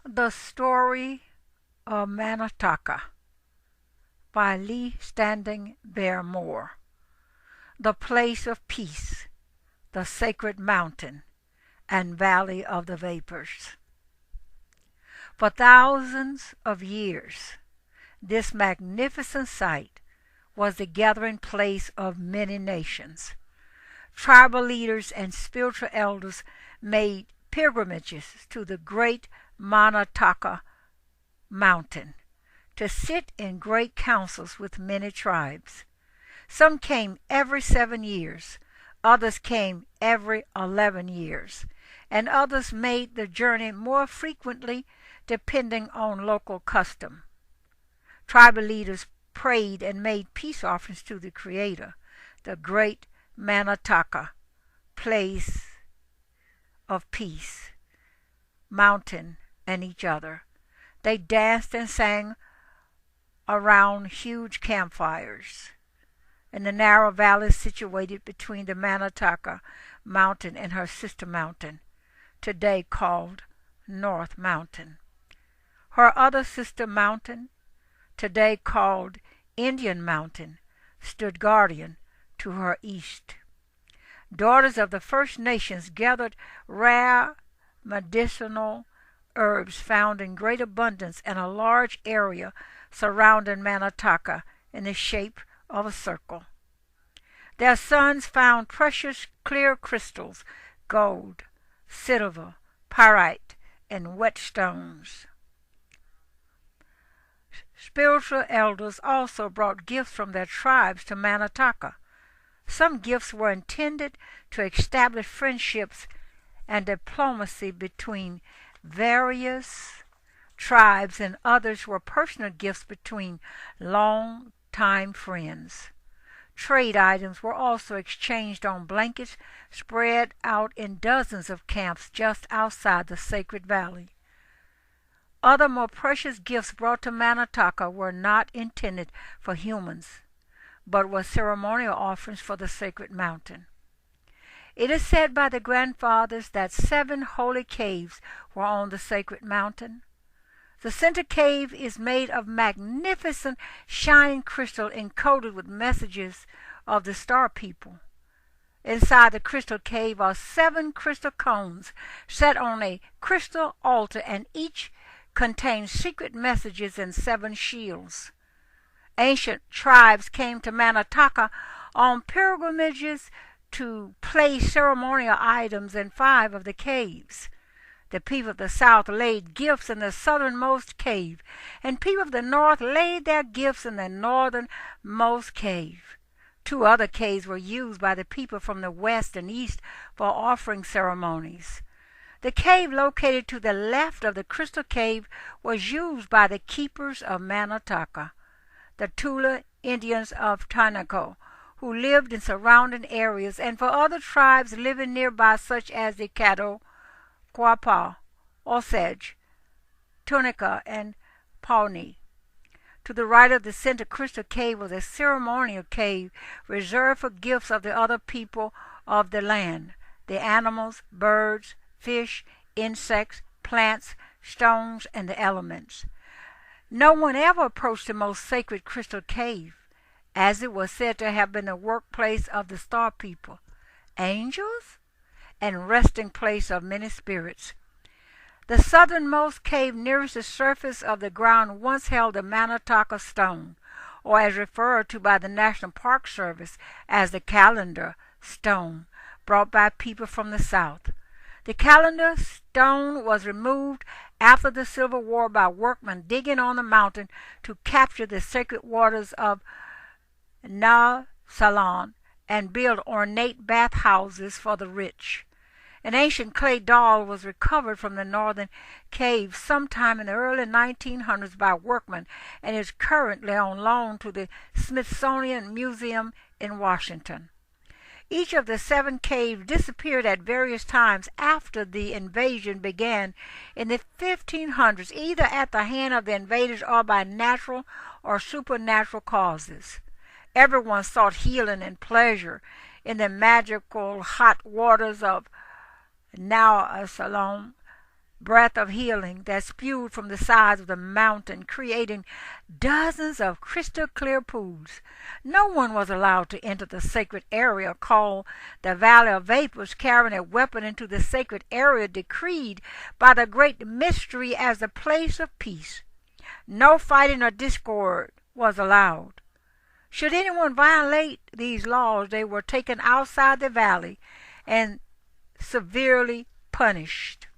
The Story of Manataka by Lee Standing Bear Moore. The place of peace, the sacred mountain and valley of the vapors. For thousands of years, this magnificent site was the gathering place of many nations. Tribal leaders and spiritual elders made pilgrimages to the Great Manataka mountain to sit in great councils with many tribes. Some came every 7 years, others came every 11 years, and others made the journey more frequently depending on local custom. Tribal leaders prayed and made peace offerings to the Creator, the Great Manataka, place of peace, mountain, and each other. They danced and sang around huge campfires in the narrow valley situated between the Manataka mountain and her sister mountain, today called North Mountain. Her other sister mountain, today called Indian Mountain, stood guardian to her east. Daughters of the First Nations gathered rare medicinal herbs found in great abundance in a large area surrounding Manataka in the shape of a circle. Their sons found precious clear crystals, gold, silver, pyrite, and whetstones. Spiritual elders also brought gifts from their tribes to Manataka. Some gifts were intended to establish friendships and diplomacy between various tribes, and others were personal gifts between long-time friends. Trade items were also exchanged on blankets spread out in dozens of camps just outside the sacred valley. Other more precious gifts brought to Manataka were not intended for humans, but were ceremonial offerings for the sacred mountain. It is said by the grandfathers that 7 holy caves were on the sacred mountain. The center cave is made of magnificent shining crystal encoded with messages of the star people. Inside the crystal cave are 7 crystal cones set on a crystal altar, and each contains secret messages and 7 shields. Ancient tribes came to Manataka on pilgrimages to place ceremonial items in 5 of the caves. The people of the south laid gifts in the southernmost cave, and people of the north laid their gifts in the northernmost cave. 2 other caves were used by the people from the west and east for offering ceremonies. The cave located to the left of the crystal cave was used by the keepers of Manataka, the Tula Indians of Tanaco, who lived in surrounding areas, and for other tribes living nearby such as the Caddo, Quapaw, Osage, Tunica, and Pawnee. To the right of the center crystal cave was a ceremonial cave reserved for gifts of the other people of the land, the animals, birds, fish, insects, plants, stones, and the elements. No one ever approached the most sacred crystal cave, as it was said to have been the workplace of the star people, angels, and resting place of many spirits. The southernmost cave nearest the surface of the ground once held the Manataka stone, or as referred to by the National Park Service as the calendar stone, brought by people from the south. The calendar stone was removed after the Civil War by workmen digging on the mountain to capture the sacred waters of Na Salon and build ornate bathhouses for the rich. An ancient clay doll was recovered from the northern cave sometime in the early 1900s by workmen and is currently on loan to the Smithsonian Museum in Washington. Each of the 7 caves disappeared at various times after the invasion began in the 1500s, either at the hand of the invaders or by natural or supernatural causes. Everyone sought healing and pleasure in the magical hot waters of now Salon, breath of healing that spewed from the sides of the mountain, creating dozens of crystal-clear pools. No one was allowed to enter the sacred area called the Valley of Vapors, carrying a weapon into the sacred area decreed by the Great Mystery as the place of peace. No fighting or discord was allowed. Should anyone violate these laws, they were taken outside the valley and severely punished.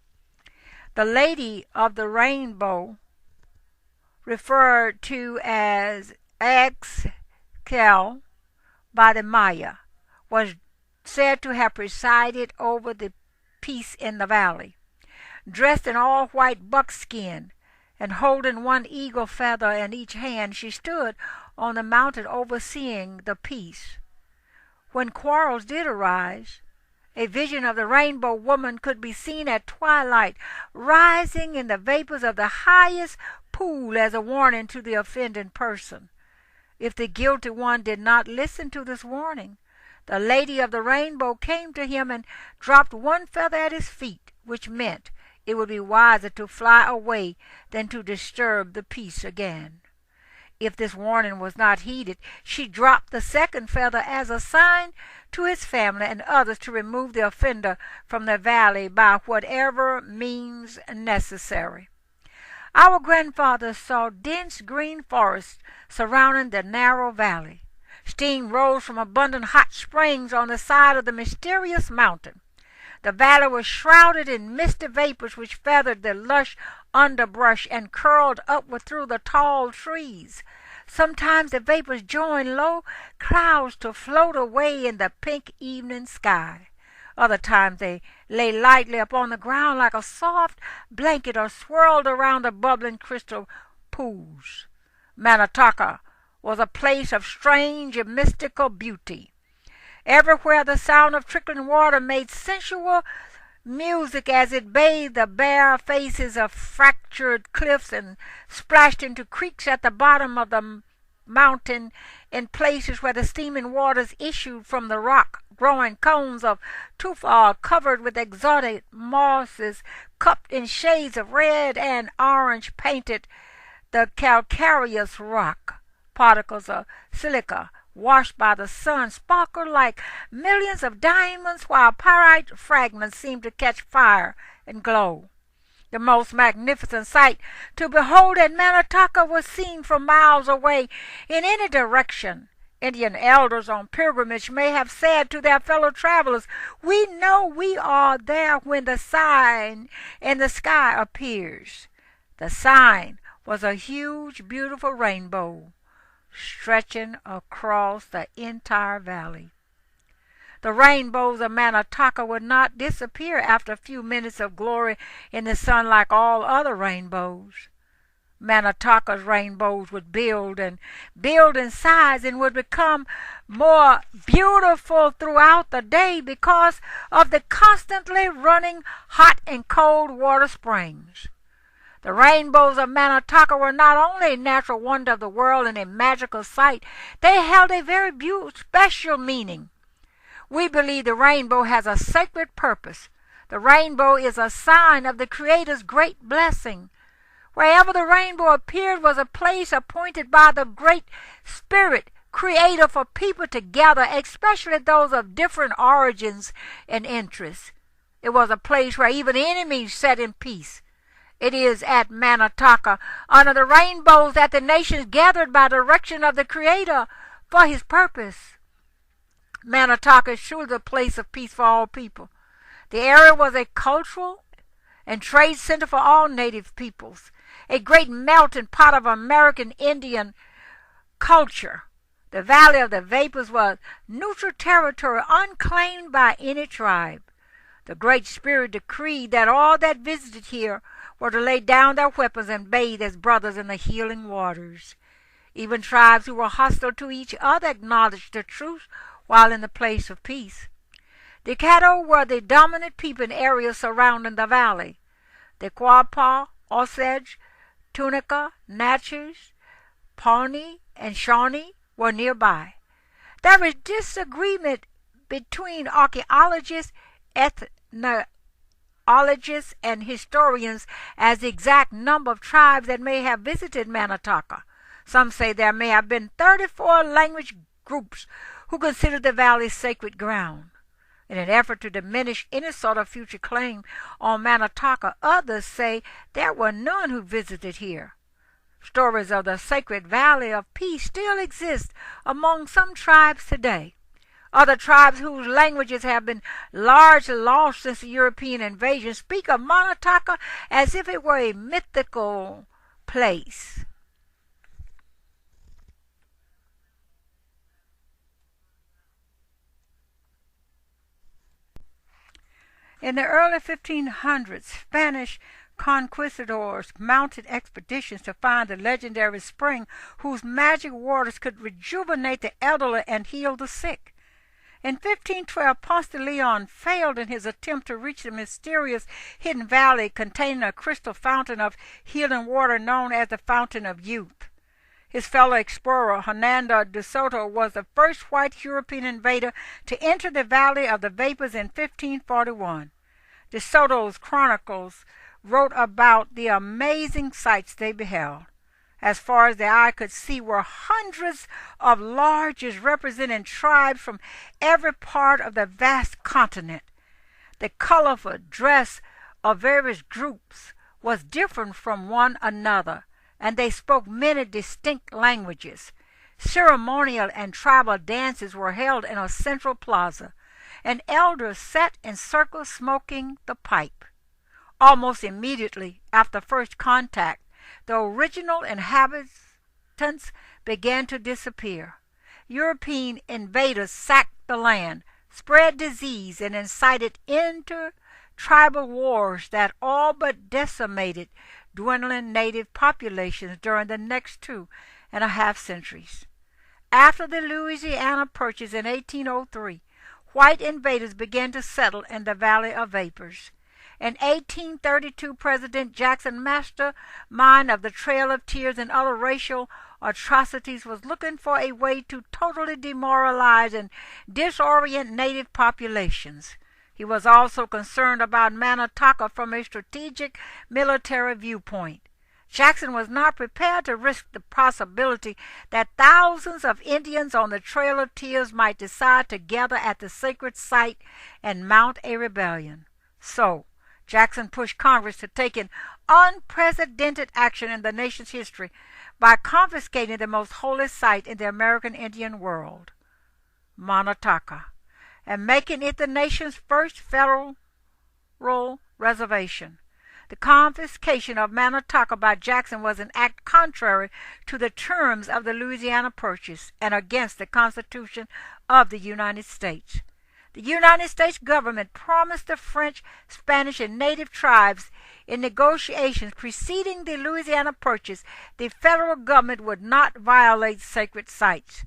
The Lady of the Rainbow, referred to as Excal by the Maya, was said to have presided over the peace in the valley. Dressed in all white buckskin and holding one eagle feather in each hand, she stood on the mountain overseeing the peace. When quarrels did arise, a vision of the rainbow woman could be seen at twilight, rising in the vapors of the highest pool as a warning to the offending person. If the guilty one did not listen to this warning, the Lady of the Rainbow came to him and dropped one feather at his feet, which meant it would be wiser to fly away than to disturb the peace again. If this warning was not heeded, she dropped the second feather as a sign to his family and others to remove the offender from the valley by whatever means necessary. Our grandfathers saw dense green forests surrounding the narrow valley. Steam rose from abundant hot springs on the side of the mysterious mountain. The valley was shrouded in misty vapors which feathered the lush underbrush and curled upward through the tall trees. Sometimes the vapors joined low clouds to float away in the pink evening sky. Other times they lay lightly upon the ground like a soft blanket or swirled around the bubbling crystal pools. Manataka was a place of strange and mystical beauty. Everywhere the sound of trickling water made sensual music as it bathed the bare faces of fractured cliffs and splashed into creeks at the bottom of the mountain in places where the steaming waters issued from the rock-growing cones of tufa covered with exotic mosses cupped in shades of red and orange painted the calcareous rock. Particles of silica washed by the sun sparkled like millions of diamonds, while pyrite fragments seemed to catch fire and glow. The most magnificent sight to behold at Manataka was seen from miles away in any direction. Indian elders on pilgrimage may have said to their fellow travelers, "We know we are there when the sign in the sky appears." The sign was a huge, beautiful rainbow stretching across the entire valley. The rainbows of Manataka would not disappear after a few minutes of glory in the sun like all other rainbows. Manataka's rainbows would build in size and would become more beautiful throughout the day because of the constantly running hot and cold water springs. The rainbows of Manataka were not only a natural wonder of the world and a magical sight, they held a very special meaning. We believe the rainbow has a sacred purpose. The rainbow is a sign of the Creator's great blessing. Wherever the rainbow appeared was a place appointed by the Great Spirit, Creator, for people to gather, especially those of different origins and interests. It was a place where even enemies sat in peace. It is at Manataka, under the rainbows, that the nations gathered by direction of the Creator for His purpose. Manataka is truly the place of peace for all people. The area was a cultural and trade center for all native peoples, a great melting pot of American Indian culture. The Valley of the Vapors was neutral territory unclaimed by any tribe. The Great Spirit decreed that all that visited here were to lay down their weapons and bathe as brothers in the healing waters. Even tribes who were hostile to each other acknowledged the truth while in the place of peace. The Caddo were the dominant people in areas surrounding the valley. The Quapaw, Osage, Tunica, Natchez, Pawnee, and Shawnee were nearby. There is disagreement between archaeologists, ologists and historians as the exact number of tribes that may have visited Manataka. Some say there may have been 34 language groups who considered the valley sacred ground. In an effort to diminish any sort of future claim on Manataka, others say there were none who visited here. Stories of the sacred valley of peace still exist among some tribes today. Other tribes whose languages have been largely lost since the European invasion speak of Manataka as if it were a mythical place. In the early 1500s, Spanish conquistadors mounted expeditions to find the legendary spring whose magic waters could rejuvenate the elderly and heal the sick. In 1512, Ponce de Leon failed in his attempt to reach the mysterious hidden valley containing a crystal fountain of healing water known as the Fountain of Youth. His fellow explorer, Hernando De Soto, was the first white European invader to enter the Valley of the Vapors in 1541. De Soto's chronicles wrote about the amazing sights they beheld. As far as the eye could see were hundreds of lodges representing tribes from every part of the vast continent. The colorful dress of various groups was different from one another, and they spoke many distinct languages. Ceremonial and tribal dances were held in a central plaza, and elders sat in circles smoking the pipe. Almost immediately after first contact, the original inhabitants began to disappear. European invaders sacked the land, spread disease, and incited inter-tribal wars that all but decimated dwindling native populations during the next 2.5 centuries. After the Louisiana Purchase in 1803, white invaders began to settle in the Valley of Vapors. In 1832, President Jackson, mastermind of the Trail of Tears and other racial atrocities, was looking for a way to totally demoralize and disorient native populations. He was also concerned about Manataka from a strategic military viewpoint. Jackson was not prepared to risk the possibility that thousands of Indians on the Trail of Tears might decide to gather at the sacred site and mount a rebellion. So, Jackson pushed Congress to take an unprecedented action in the nation's history by confiscating the most holy site in the American Indian world, Manataka, and making it the nation's first federal reservation. The confiscation of Manataka by Jackson was an act contrary to the terms of the Louisiana Purchase and against the Constitution of the United States. The United States government promised the French, Spanish, and native tribes in negotiations preceding the Louisiana Purchase the federal government would not violate sacred sites.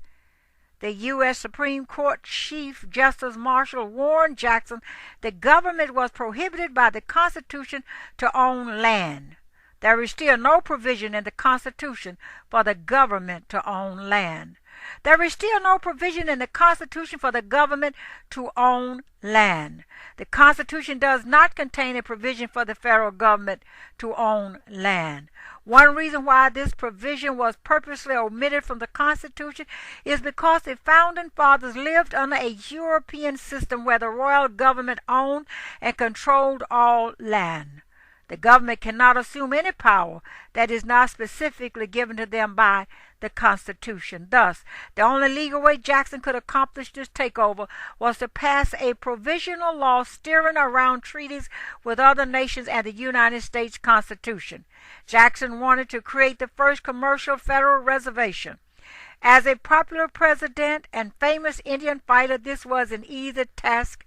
The U.S. Supreme Court Chief Justice Marshall warned Jackson the government was prohibited by the Constitution to own land. There is still no provision in the Constitution for the government to own land. There is still no provision in the Constitution for the government to own land. The Constitution does not contain a provision for the federal government to own land. One reason why this provision was purposely omitted from the Constitution is because the Founding Fathers lived under a European system where the royal government owned and controlled all land. The government cannot assume any power that is not specifically given to them by the Constitution. Thus, the only legal way Jackson could accomplish this takeover was to pass a provisional law steering around treaties with other nations and the United States Constitution. Jackson wanted to create the first commercial federal reservation. As a popular president and famous Indian fighter, this was an easy task,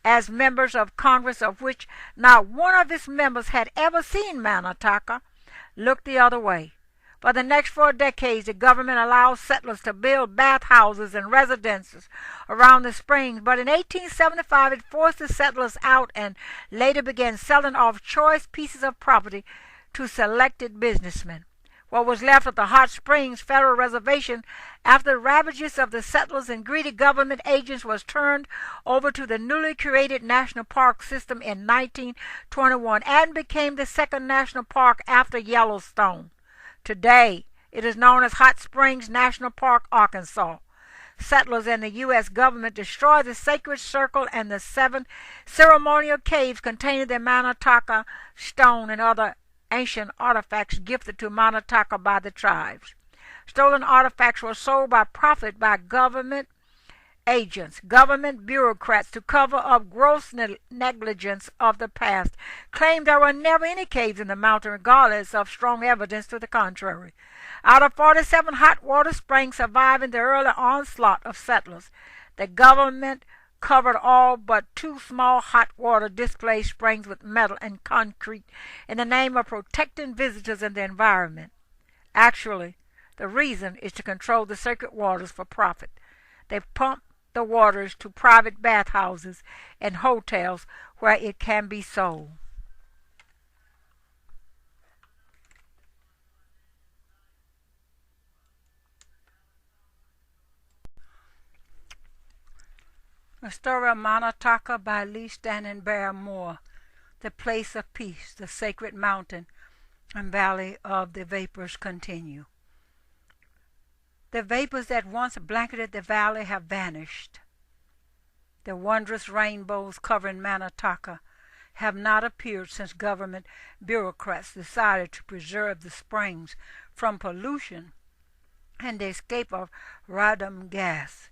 as members of Congress, of which not one of its members had ever seen Manataka, looked the other way. For the next 4 decades, the government allowed settlers to build bathhouses and residences around the springs, but in 1875 it forced the settlers out and later began selling off choice pieces of property to selected businessmen. What was left of the Hot Springs Federal Reservation after the ravages of the settlers and greedy government agents was turned over to the newly created National Park System in 1921 and became the second national park after Yellowstone. Today, it is known as Hot Springs National Park, Arkansas. Settlers and the U.S. government destroyed the sacred circle and the 7 ceremonial caves containing the Manataka stone and other ancient artifacts gifted to Manataka by the tribes. Stolen artifacts were sold by profit by government agents, government bureaucrats, to cover up gross negligence of the past, claimed there were never any caves in the mountain regardless of strong evidence to the contrary. Out of 47 hot water springs surviving the early onslaught of settlers, the government covered all but 2 small hot water display springs with metal and concrete in the name of protecting visitors and the environment. Actually, the reason is to control the sacred waters for profit. They pump the waters to private bathhouses and hotels where it can be sold. The Story of Manataka by Lee Stanton Bear Moore. The Place of Peace, the Sacred Mountain and Valley of the Vapors continue. The vapors that once blanketed the valley have vanished. The wondrous rainbows covering Manataka have not appeared since government bureaucrats decided to preserve the springs from pollution and the escape of radon gas.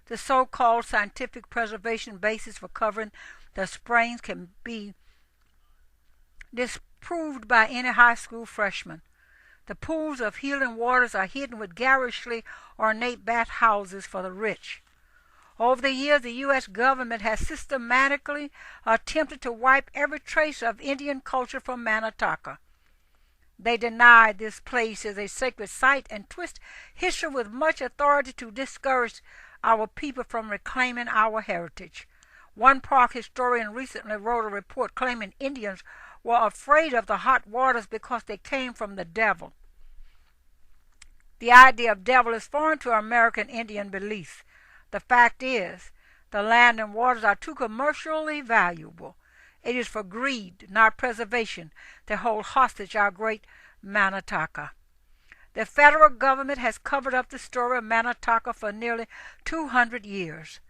The so-called scientific preservation basis for covering the springs can be disproved by any high school freshman. The pools of healing waters are hidden with garishly ornate bathhouses for the rich. Over the years, the U.S. government has systematically attempted to wipe every trace of Indian culture from Manataka. They deny this place is a sacred site and twist history with much authority to discourage our people from reclaiming our heritage. One park historian recently wrote a report claiming Indians were afraid of the hot waters because they came from the devil. The idea of devil is foreign to American Indian beliefs. The fact is, the land and waters are too commercially valuable. It is for greed, not preservation, that hold hostage our great Manataka. The federal government has covered up the story of Manataka for nearly 200 years.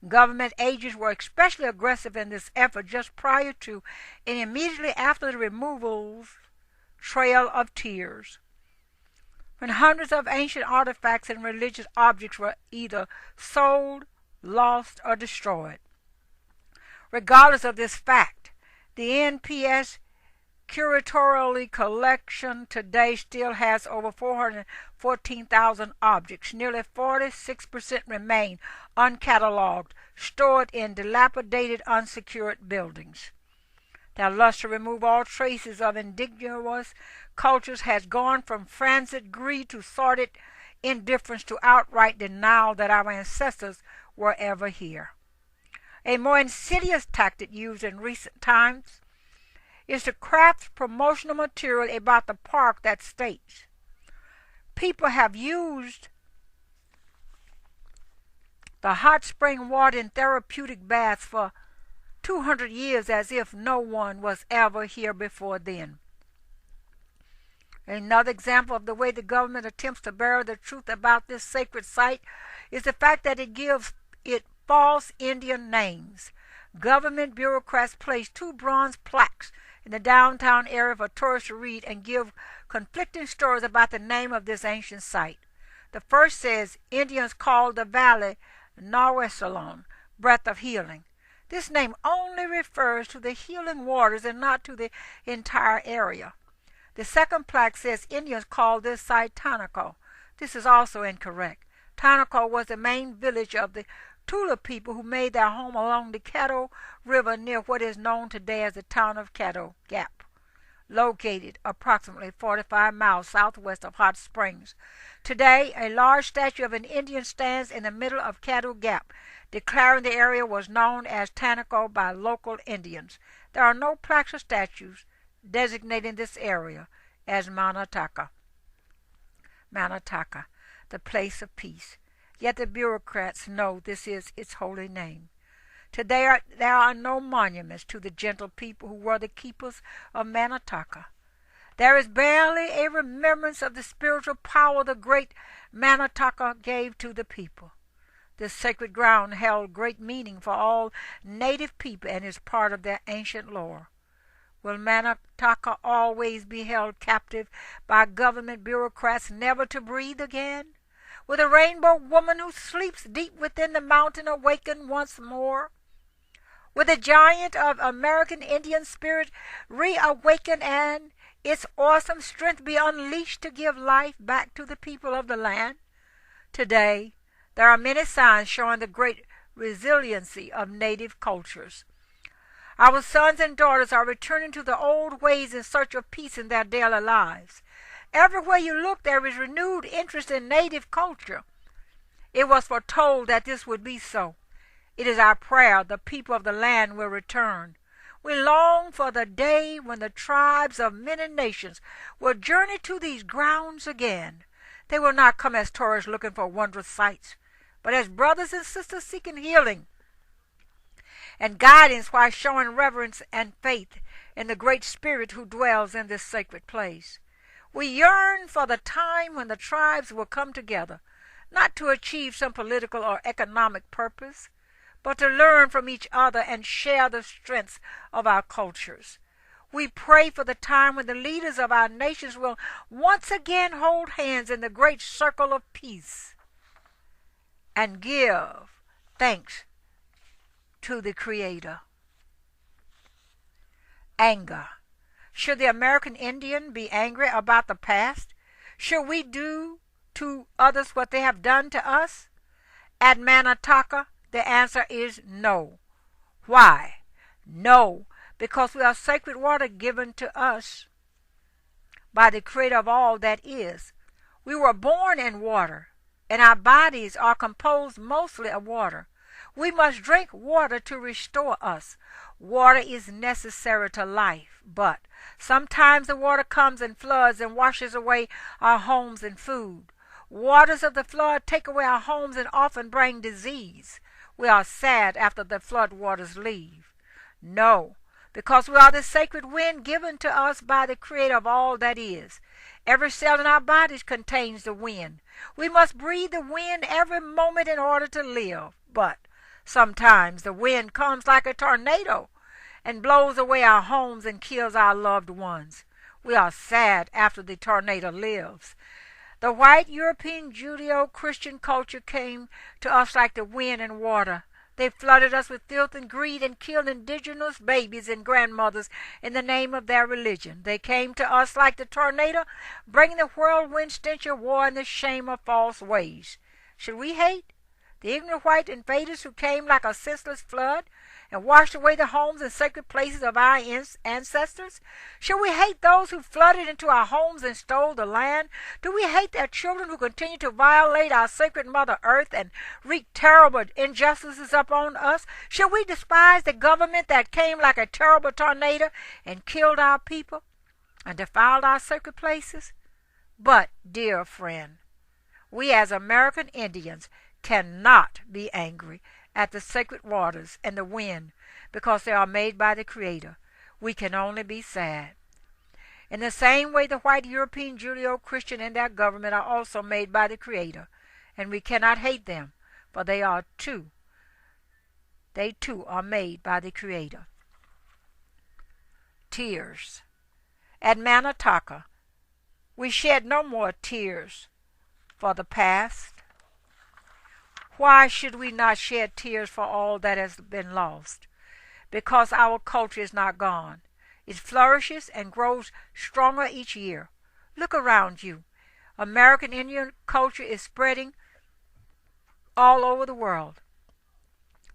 Government agents were especially aggressive in this effort just prior to and immediately after the removal's Trail of Tears, when hundreds of ancient artifacts and religious objects were either sold, lost, or destroyed. Regardless of this fact, the NPS curatorial collection today still has over 414,000 objects. Nearly 46% remain uncatalogued, stored in dilapidated, unsecured buildings. Their lust to remove all traces of indigenous cultures has gone from frantic greed to sordid indifference to outright denial that our ancestors were ever here. A more insidious tactic used in recent times is to craft promotional material about the park that states people have used the hot spring water in therapeutic baths for 200 years as if no one was ever here before then. Another example of the way the government attempts to bury the truth about this sacred site is the fact that it gives it false Indian names. Government bureaucrats place 2 bronze plaques in the downtown area for tourists to read and give conflicting stories about the name of this ancient site. The first says Indians called the valley Nawesalon, breath of healing. This name only refers to the healing waters and not to the entire area. The second plaque says Indians called this site Tanaco. This is also incorrect. Tanaco was the main village of the Tula people who made their home along the Caddo River near what is known today as the town of Caddo Gap, located approximately 45 miles southwest of Hot Springs. Today, a large statue of an Indian stands in the middle of Caddo Gap, declaring the area was known as Tanaco by local Indians. There are no plaques or statues designating this area as Manataka. Manataka, the place of peace. Yet the bureaucrats know this is its holy name. Today there are no monuments to the gentle people who were the keepers of Manataka. There is barely a remembrance of the spiritual power the great Manataka gave to the people. This sacred ground held great meaning for all native people and is part of their ancient lore. Will Manataka always be held captive by government bureaucrats never to breathe again? Will the rainbow woman who sleeps deep within the mountain awaken once more? Will the giant of American Indian spirit reawaken and its awesome strength be unleashed to give life back to the people of the land? Today, there are many signs showing the great resiliency of native cultures. Our sons and daughters are returning to the old ways in search of peace in their daily lives. Everywhere you look, there is renewed interest in native culture. It was foretold that this would be so. It is our prayer the people of the land will return. We long for the day when the tribes of many nations will journey to these grounds again. They will not come as tourists looking for wondrous sights, but as brothers and sisters seeking healing and guidance while showing reverence and faith in the Great Spirit who dwells in this sacred place. We yearn for the time when the tribes will come together, not to achieve some political or economic purpose, but to learn from each other and share the strengths of our cultures. We pray for the time when the leaders of our nations will once again hold hands in the great circle of peace and give thanks to the Creator. Anger. Should the American Indian be angry about the past? Should we do to others what they have done to us? At Manataka, the answer is no. Why? No, because we are sacred water given to us by the Creator of all that is. We were born in water, and our bodies are composed mostly of water. We must drink water to restore us. Water is necessary to life, but sometimes the water comes in floods and washes away our homes and food. Waters of the flood take away our homes and often bring disease. We are sad after the flood waters leave. No, because we are the sacred wind given to us by the Creator of all that is. Every cell in our bodies contains the wind. We must breathe the wind every moment in order to live. But sometimes the wind comes like a tornado and blows away our homes and kills our loved ones. We are sad after the tornado leaves. The white European Judeo-Christian culture came to us like the wind and water. They flooded us with filth and greed and killed indigenous babies and grandmothers in the name of their religion. They came to us like the tornado, bringing the whirlwind stench of war and the shame of false ways. Should we hate the ignorant white invaders who came like a senseless flood and washed away the homes and sacred places of our ancestors? Should we hate those who flooded into our homes and stole the land? Do we hate their children who continue to violate our sacred Mother Earth and wreak terrible injustices upon us? Should we despise the government that came like a terrible tornado and killed our people and defiled our sacred places? But, dear friend, we as American Indians cannot be angry at the sacred waters and the wind because they are made by the Creator. We can only be sad. In the same way, the white European Judeo-Christian and their government are also made by the Creator, and we cannot hate them, for they too are made by the Creator. Tears. At Manataka, we shed no more tears for the past. Why should we not shed tears for all that has been lost? Because our culture is not gone. It flourishes and grows stronger each year. Look around you. American Indian culture is spreading all over the world.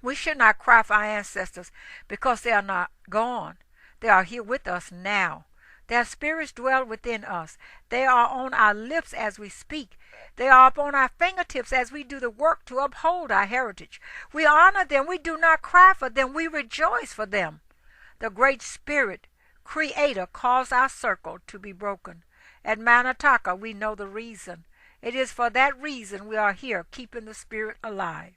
We should not cry for our ancestors because they are not gone. They are here with us now. Their spirits dwell within us. They are on our lips as we speak. They are upon our fingertips as we do the work to uphold our heritage. We honor them. We do not cry for them. We rejoice for them. The Great Spirit, Creator, caused our circle to be broken. At Manataka, we know the reason. It is for that reason we are here, keeping the spirit alive.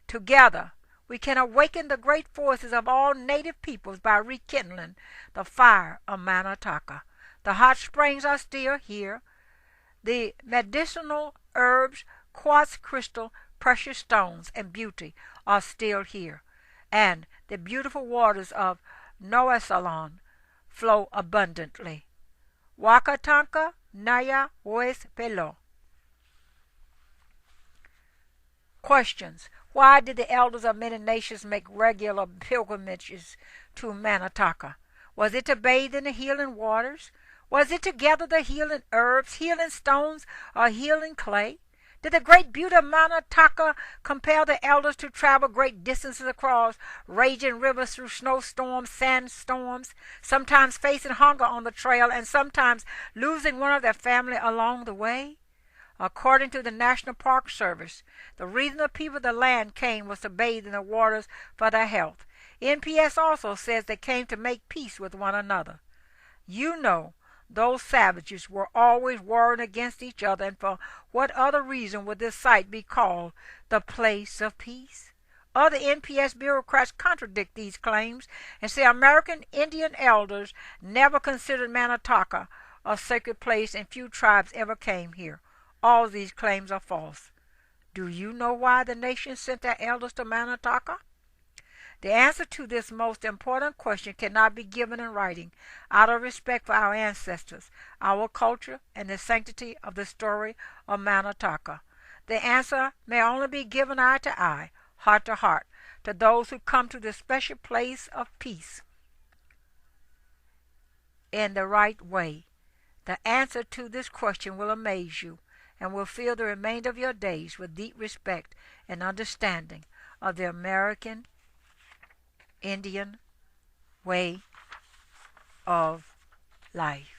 Together, we can awaken the great forces of all native peoples by rekindling the fire of Manataka. The hot springs are still here. The medicinal herbs, quartz crystal, precious stones, and beauty are still here. And the beautiful waters of Noasalon flow abundantly. Wakatanka Naya Wes Pelo. Questions. Why did the elders of many nations make regular pilgrimages to Manataka? Was it to bathe in the healing waters? Was it to gather the healing herbs, healing stones, or healing clay? Did the great beauty of Manataka compel the elders to travel great distances across raging rivers through snowstorms, sandstorms, sometimes facing hunger on the trail and sometimes losing one of their family along the way? According to the National Park Service, the reason the people of the land came was to bathe in the waters for their health. NPS also says they came to make peace with one another. You know, those savages were always warring against each other, and for what other reason would this site be called the place of peace? Other NPS bureaucrats contradict these claims and say American Indian elders never considered Manataka a sacred place and few tribes ever came here. All these claims are false. Do you know why the nation sent their elders to Manataka? The answer to this most important question cannot be given in writing out of respect for our ancestors, our culture, and the sanctity of the story of Manataka. The answer may only be given eye to eye, heart to heart, to those who come to this special place of peace in the right way. The answer to this question will amaze you and will fill the remainder of your days with deep respect and understanding of the American Indian way of life.